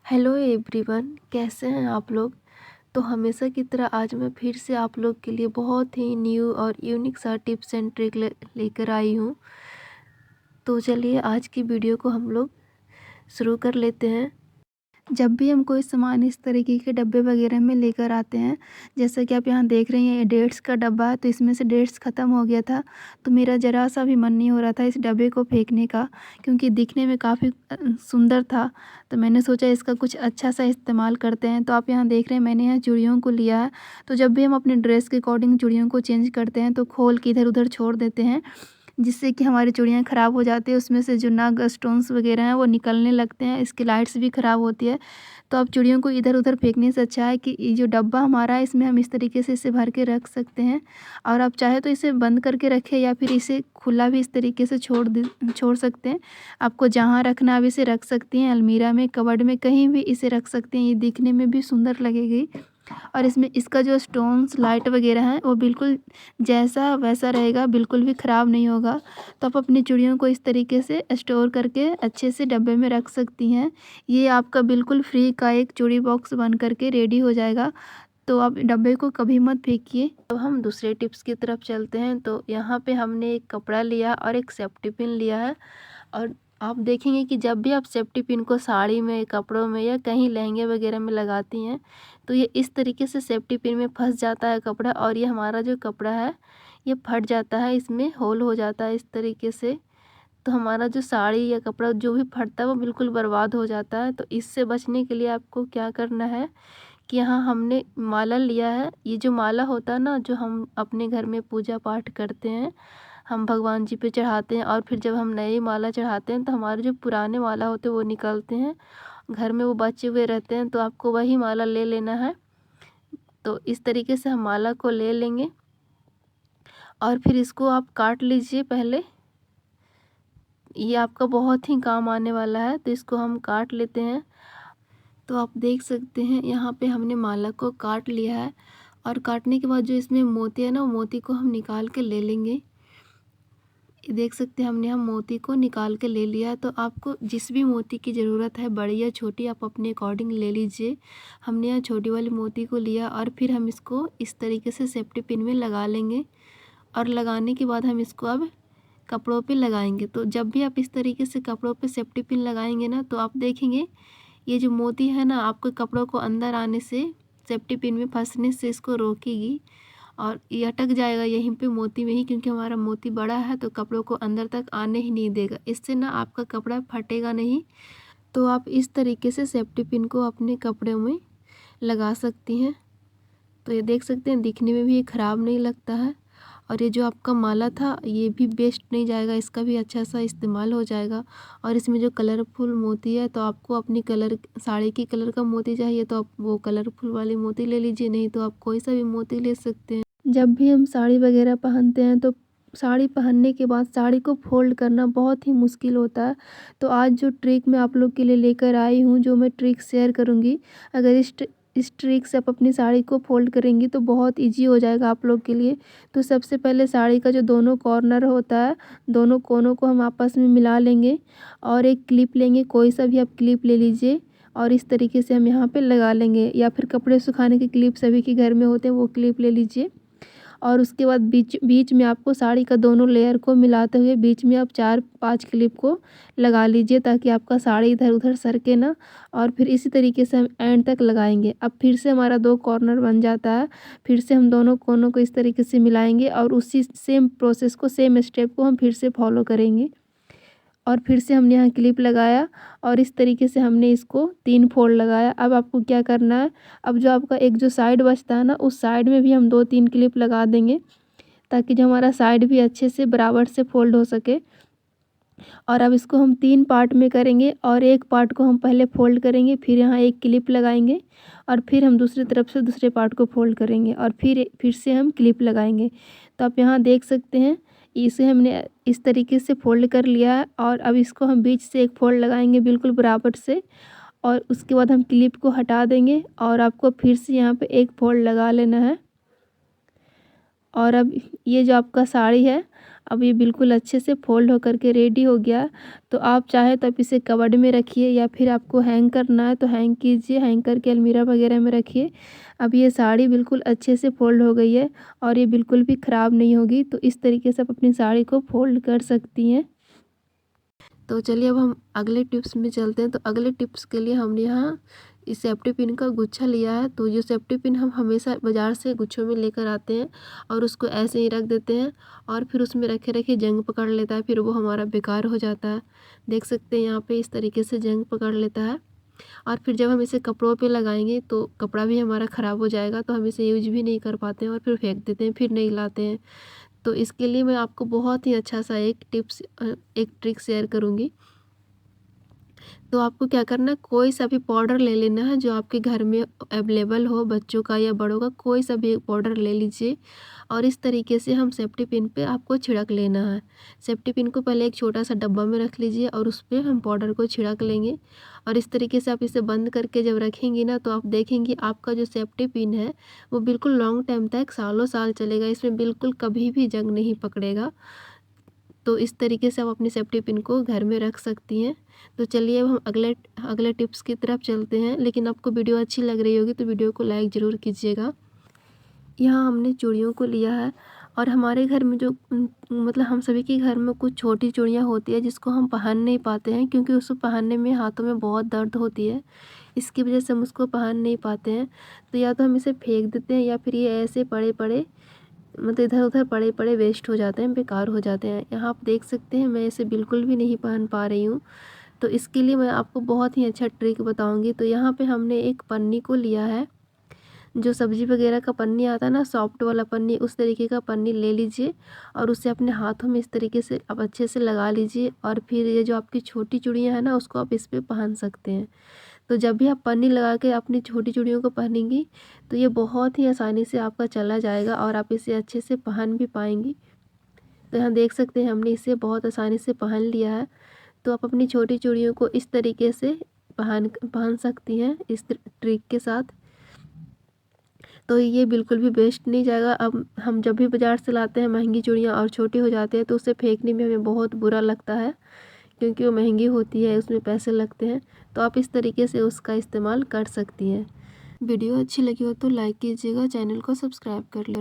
Hello everyone, कैसे हैं आप लोग। तो हमेशा की तरह आज मैं फिर से आप लोग के लिए बहुत ही न्यू और यूनिक सा टिप्स एंड ट्रिक लेकर आई हूँ। तो चलिए आज की वीडियो को हम लोग शुरू कर लेते हैं। जब भी हम कोई सामान इस तरीके के डब्बे वगैरह में लेकर आते हैं, जैसा कि आप यहाँ देख रही हैं, ये डेट्स का डब्बा है। तो इसमें से डेट्स ख़त्म हो गया था, तो मेरा ज़रा सा भी मन नहीं हो रहा था इस डब्बे को फेंकने का, क्योंकि दिखने में काफ़ी सुंदर था। तो मैंने सोचा इसका कुछ अच्छा सा इस्तेमाल करते हैं। तो आप यहाँ देख रहे हैं, मैंने यहाँ चूड़ियों को लिया है। तो जब भी हम अपने ड्रेस के अकॉर्डिंग चूड़ियों को चेंज करते हैं, तो खोल के इधर उधर छोड़ देते हैं, जिससे कि हमारी चूड़ियाँ ख़राब हो जाती है। उसमें से जो नाग स्टोन्स वगैरह हैं वो निकलने लगते हैं, इसकी लाइट्स भी ख़राब होती है। तो अब चूड़ियों को इधर उधर फेंकने से अच्छा है कि ये जो डब्बा हमारा है, इसमें हम इस तरीके से इसे भर के रख सकते हैं। और आप चाहे तो इसे बंद करके रखें, या फिर इसे खुला भी इस तरीके से छोड़ सकते हैं। आपको जहाँ रखना आप इसे रख सकती हैं, अलमीरा में, कबर्ड में, कहीं भी इसे रख सकते हैं। ये दिखने में भी सुंदर लगेगी। और इसमें इसका जो स्टोन्स लाइट वगैरह हैं वो बिल्कुल जैसा वैसा रहेगा, बिल्कुल भी ख़राब नहीं होगा। तो आप अपनी चूड़ियों को इस तरीके से स्टोर करके अच्छे से डब्बे में रख सकती हैं। ये आपका बिल्कुल फ्री का एक चूड़ी बॉक्स बन करके रेडी हो जाएगा। तो आप डब्बे को कभी मत फेंकिए। तो हम दूसरे टिप्स की तरफ चलते हैं। तो यहाँ पे हमने एक कपड़ा लिया और एक सेफ्टी पिन लिया है। और आप देखेंगे कि जब भी आप सेफ्टी पिन को साड़ी में, कपड़ों में या कहीं लहंगे वगैरह में लगाती हैं, तो ये इस तरीके से सेफ्टी पिन में फंस जाता है कपड़ा, और ये हमारा जो कपड़ा है ये फट जाता है, इसमें होल हो जाता है इस तरीके से। तो हमारा जो साड़ी या कपड़ा जो भी फटता है वो बिल्कुल बर्बाद हो जाता है। तो इससे बचने के लिए आपको क्या करना है कि यहाँ हमने माला लिया है। ये जो माला होता है ना, जो हम अपने घर में पूजा पाठ करते हैं, हम भगवान जी पे चढ़ाते हैं, और फिर जब हम नई माला चढ़ाते हैं तो हमारे जो पुराने माला होते हैं वो निकलते हैं, घर में वो बचे हुए रहते हैं। तो आपको वही माला ले लेना है। तो इस तरीके से हम माला को ले लेंगे और फिर इसको आप काट लीजिए पहले। ये आपका बहुत ही काम आने वाला है, तो इसको हम काट लेते हैं। तो आप देख सकते हैं यहाँ पे हमने माला को काट लिया है, और काटने के बाद जो इसमें मोती है ना, वो मोती को हम निकाल के ले लेंगे। ये देख सकते हैं हमने यहाँ मोती को निकाल के ले लिया है। तो आपको जिस भी मोती की ज़रूरत है, बड़ी या छोटी, आप अपने अकॉर्डिंग ले लीजिए। हमने यहाँ छोटी वाली मोती को लिया, और फिर हम इसको इस तरीके से सेफ्टी पिन में लगा लेंगे। और लगाने के बाद हम इसको अब कपड़ों पे लगाएंगे। तो जब भी आप इस तरीके से कपड़ों पे सेफ्टी पिन लगाएंगे ना, तो आप देखेंगे ये जो मोती है ना, आपके कपड़ों को अंदर आने से, सेफ्टी पिन में फंसने से इसको रोकेगी, और ये अटक जाएगा यहीं पे मोती में ही, क्योंकि हमारा मोती बड़ा है तो कपड़ों को अंदर तक आने ही नहीं देगा। इससे ना आपका कपड़ा फटेगा नहीं। तो आप इस तरीके से सेफ्टी पिन को अपने कपड़े में लगा सकती हैं। तो ये देख सकते हैं, दिखने में भी ये ख़राब नहीं लगता है। और ये जो आपका माला था ये भी वेस्ट नहीं जाएगा, इसका भी अच्छा सा इस्तेमाल हो जाएगा। और इसमें जो कलरफुल मोती है, तो आपको अपनी कलर साड़ी की कलर का मोती चाहिए तो आप वो कलरफुल वाली मोती ले लीजिए, नहीं तो आप कोई सा भी मोती ले सकते हैं। जब भी हम साड़ी वगैरह पहनते हैं, तो साड़ी पहनने के बाद साड़ी को फ़ोल्ड करना बहुत ही मुश्किल होता है। तो आज जो ट्रिक मैं आप लोग के लिए लेकर आई हूँ, जो मैं ट्रिक शेयर करूँगी, अगर इस ट्रिक से आप अपनी साड़ी को फ़ोल्ड करेंगी तो बहुत ईजी हो जाएगा आप लोग के लिए। तो सबसे पहले साड़ी का जो दोनों कॉर्नर होता है, दोनों कोनों को हम आपस में मिला लेंगे, और एक क्लिप लेंगे, कोई सा भी आप क्लिप ले लीजिए, और इस तरीके से हम यहाँ पे लगा लेंगे। या फिर कपड़े सुखाने की क्लिप सभी के घर में होते हैं, वो क्लिप ले लीजिए। और उसके बाद बीच बीच में आपको साड़ी का दोनों लेयर को मिलाते हुए बीच में आप 4-5 क्लिप को लगा लीजिए, ताकि आपका साड़ी इधर उधर सरके ना। और फिर इसी तरीके से हम एंड तक लगाएंगे। अब फिर से हमारा 2 कॉर्नर बन जाता है। फिर से हम दोनों कोनों को इस तरीके से मिलाएंगे, और उसी सेम प्रोसेस को, सेम स्टेप को हम फिर से फॉलो करेंगे। और फिर से हमने यहाँ क्लिप लगाया, और इस तरीके से हमने इसको 3 फोल्ड लगाया। अब आपको क्या करना है, अब जो आपका एक जो साइड बचता है ना, उस साइड में भी हम 2-3 क्लिप लगा देंगे, ताकि जो हमारा साइड भी अच्छे से बराबर से फोल्ड हो सके। और अब इसको हम 3 पार्ट में करेंगे, और एक पार्ट को हम पहले फोल्ड करेंगे, फिर यहाँ एक क्लिप लगाएंगे, और फिर हम दूसरी तरफ से दूसरे पार्ट को फोल्ड करेंगे, और फिर से हम क्लिप लगाएंगे। तो आप यहाँ देख सकते हैं, इसे हमने इस तरीके से फोल्ड कर लिया है। और अब इसको हम बीच से एक फोल्ड लगाएंगे बिल्कुल बराबर से, और उसके बाद हम क्लिप को हटा देंगे, और आपको फिर से यहाँ पे एक फोल्ड लगा लेना है। और अब ये जो आपका साड़ी है, अब ये बिल्कुल अच्छे से फ़ोल्ड होकर के रेडी हो गया। तो आप चाहे तो आप इसे कबर्ड में रखिए या फिर आपको हैंग करना है तो हैंग कीजिए, हैंग करके अलमीरा वगैरह में रखिए। अब ये साड़ी बिल्कुल अच्छे से फ़ोल्ड हो गई है और ये बिल्कुल भी ख़राब नहीं होगी। तो इस तरीके से आप अपनी साड़ी को फ़ोल्ड कर सकती हैं। तो चलिए अब हम अगले टिप्स में चलते हैं। तो अगले टिप्स के लिए हमने यहाँ इस सेफ्टी पिन का गुच्छा लिया है। तो जो सेफ्टी पिन हम हमेशा बाज़ार से गुच्छों में लेकर आते हैं और उसको ऐसे ही रख देते हैं और फिर उसमें रखे रखे जंग पकड़ लेता है, फिर वो हमारा बेकार हो जाता है। देख सकते हैं यहाँ पे इस तरीके से जंग पकड़ लेता है और फिर जब हम इसे कपड़ों पे लगाएंगे तो कपड़ा भी हमारा ख़राब हो जाएगा, तो हम इसे यूज भी नहीं कर पाते हैं और फिर फेंक देते हैं, फिर नहीं लाते हैं। तो इसके लिए मैं आपको बहुत ही अच्छा सा एक ट्रिक शेयर करूँगी। तो आपको क्या करना है, कोई सा भी पाउडर ले लेना है जो आपके घर में अवेलेबल हो, बच्चों का या बड़ों का कोई सा भी पाउडर ले लीजिए और इस तरीके से हम सेफ्टी पिन पे आपको छिड़क लेना है। सेफ्टी पिन को पहले एक छोटा सा डब्बा में रख लीजिए और उस पर हम पाउडर को छिड़क लेंगे और इस तरीके से आप इसे बंद करके जब रखेंगी ना तो आप देखेंगी आपका जो सेफ्टी पिन है वो बिल्कुल लॉन्ग टाइम तक सालों साल चलेगा, इसमें बिल्कुल कभी भी जंग नहीं पकड़ेगा। तो इस तरीके से आप अपनी सेफ्टी पिन को घर में रख सकती हैं। तो चलिए अब हम अगले टिप्स की तरफ चलते हैं, लेकिन आपको वीडियो अच्छी लग रही होगी तो वीडियो को लाइक ज़रूर कीजिएगा। यहाँ हमने चूड़ियों को लिया है और हमारे घर में जो मतलब हम सभी के घर में कुछ छोटी चूड़ियाँ होती है जिसको हम पहन नहीं पाते हैं, क्योंकि उसको पहनने में हाथों में बहुत दर्द होती है। इसकी वजह से हम उसको पहन नहीं पाते हैं। तो या तो हम इसे फेंक देते हैं या फिर ये ऐसे पड़े पड़े मतलब इधर उधर पड़े पड़े वेस्ट हो जाते हैं, बेकार हो जाते हैं। यहाँ आप देख सकते हैं मैं इसे बिल्कुल भी नहीं पहन पा रही हूँ। तो इसके लिए मैं आपको बहुत ही अच्छा ट्रिक बताऊँगी। तो यहाँ पे हमने एक पन्नी को लिया है, जो सब्ज़ी वगैरह का पन्नी आता है ना, सॉफ्ट वाला पन्नी, उस तरीके का पन्नी ले लीजिए और उसे अपने हाथों में इस तरीके से आप अच्छे से लगा लीजिए और फिर ये जो आपकी छोटी चूड़ियाँ हैं ना उसको आप इस पे पहन सकते हैं। तो जब भी आप पन्नी लगा के अपनी छोटी चूड़ियों को पहनेंगी तो ये बहुत ही आसानी से आपका चला जाएगा और आप इसे अच्छे से पहन भी पाएंगी। तो यहाँ देख सकते हैं हमने इसे बहुत आसानी से पहन लिया है। तो आप अपनी छोटी चूड़ियों को इस तरीके से पहन सकती हैं इस ट्रिक के साथ। तो ये बिल्कुल भी वेस्ट नहीं जाएगा। अब हम जब भी बाज़ार से लाते हैं महंगी चूड़ियाँ और छोटी हो जाती है तो उसे फेंकने में हमें बहुत बुरा लगता है, क्योंकि वो महंगी होती है, उसमें पैसे लगते हैं। तो आप इस तरीके से उसका इस्तेमाल कर सकती हैं। वीडियो अच्छी लगी हो तो लाइक कीजिएगा, चैनल को सब्सक्राइब कर